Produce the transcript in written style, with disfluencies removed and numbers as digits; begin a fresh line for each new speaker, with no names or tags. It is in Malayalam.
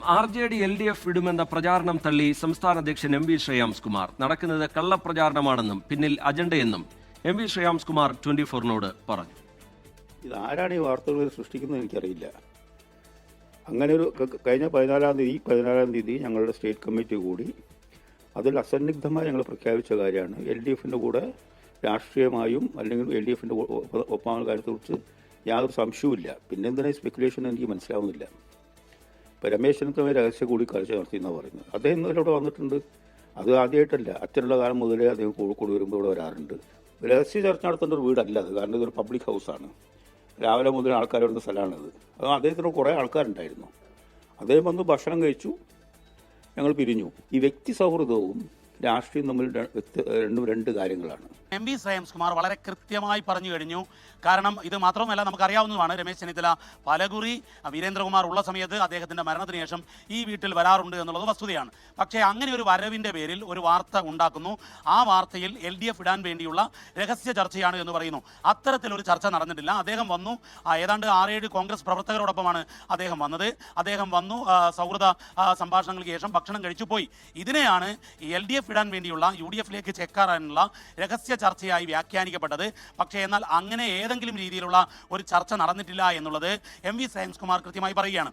RJD LDF വിടുമെന്ന പ്രചാരണം തള്ളി സംസ്ഥാന അധ്യക്ഷൻ MV ശ്രേയാംസ് കുമാർ. നടക്കുന്നത് കള്ളപ്രചാരണമാണെന്നും പിന്നിൽ അജണ്ടയെന്നും MV ശ്രേയാംസ് കുമാർ 24-നോട് പറഞ്ഞു.
ഇതാരാണ് ഈ വാർത്തകൾ സൃഷ്ടിക്കുന്നത് എനിക്കറിയില്ല. അങ്ങനെ ഒരു കഴിഞ്ഞ 14-ാം തീയതി ഞങ്ങളുടെ സ്റ്റേറ്റ് കമ്മിറ്റി കൂടി അതിൽ അസന്നിഗ്ധമായി ഞങ്ങൾ പ്രഖ്യാപിച്ച കാര്യമാണ് LDFിൻ്റെ കൂടെ രാഷ്ട്രീയമായും അല്ലെങ്കിൽ LDFിൻ്റെ ഒപ്പമായ കാര്യത്തെക്കുറിച്ച് യാതൊരു സംശയവുമില്ല. പിന്നെ എന്തിനാ സ്പെക്കുലേഷൻ എനിക്ക് മനസ്സിലാവുന്നില്ല. ഇപ്പോൾ രമേശ് ചെന്നിത്തല രഹസ്യ കൂടിക്കാഴ്ച നടത്തിയെന്നാണ് പറയുന്നത്. അദ്ദേഹം ഇന്നലെ ഇവിടെ വന്നിട്ടുണ്ട്. അത് ആദ്യമായിട്ടല്ല, അച്ഛനുള്ള കാലം മുതലേ അദ്ദേഹം കോഴിക്കോട് വരുമ്പോൾ ഇവിടെ വരാറുണ്ട്. രഹസ്യ ചർച്ച നടത്തേണ്ട ഒരു വീടല്ല അത്, കാരണം ഇതൊരു പബ്ലിക് ഹൗസാണ്. രാവിലെ മുതൽ ആൾക്കാർ വരുന്ന സ്ഥലമാണത്. അത് അദ്ദേഹത്തിന് കുറേ ആൾക്കാരുണ്ടായിരുന്നു. അദ്ദേഹം വന്ന് ഭക്ഷണം കഴിച്ചു, ഞങ്ങൾ പിരിഞ്ഞു. ഈ വ്യക്തി സൗഹൃദവും രാഷ്ട്രീയം തമ്മിൽ രണ്ട് കാര്യങ്ങളാണ്.
MV ശ്രേയാംസ് കുമാർ വളരെ കൃത്യമായി പറഞ്ഞു കഴിഞ്ഞു. കാരണം ഇത് മാത്രമല്ല, നമുക്കറിയാവുന്നതാണ്, രമേശ് ചെന്നിത്തല പലകുറി വീരേന്ദ്രകുമാർ ഉള്ള സമയത്ത് അദ്ദേഹത്തിൻ്റെ മരണത്തിന് ശേഷം ഈ വീട്ടിൽ വരാറുണ്ട് എന്നുള്ളത് വസ്തുതയാണ്. പക്ഷേ അങ്ങനെ ഒരു വരവിൻ്റെ പേരിൽ ഒരു വാർത്ത ഉണ്ടാക്കുന്നു. ആ വാർത്തയിൽ LDF ഇടാൻ വേണ്ടിയുള്ള രഹസ്യ ചർച്ചയാണ് എന്ന് പറയുന്നു. അത്തരത്തിലൊരു ചർച്ച നടന്നിട്ടില്ല. അദ്ദേഹം വന്നു, ഏതാണ്ട് 6-7 കോൺഗ്രസ് പ്രവർത്തകരോടൊപ്പമാണ് അദ്ദേഹം വന്നത്. അദ്ദേഹം വന്നു, സൗഹൃദ സംഭാഷണങ്ങൾക്ക് ശേഷം ഭക്ഷണം കഴിച്ചു പോയി. ഇതിനെയാണ് LDF ഇടാൻ വേണ്ടിയുള്ള UDFിലേക്ക് ചേക്കാറാനുള്ള രഹസ്യ ചർച്ചയായി വ്യാഖ്യാനിക്കപ്പെട്ടത്. പക്ഷേ എന്നാൽ അങ്ങനെ ഏതെങ്കിലും രീതിയിലുള്ള ഒരു ചർച്ച നടന്നിട്ടില്ല എന്നുള്ളത് MV ശ്രേയാംസ് കുമാർ കൃത്യമായി പറയുകയാണ്.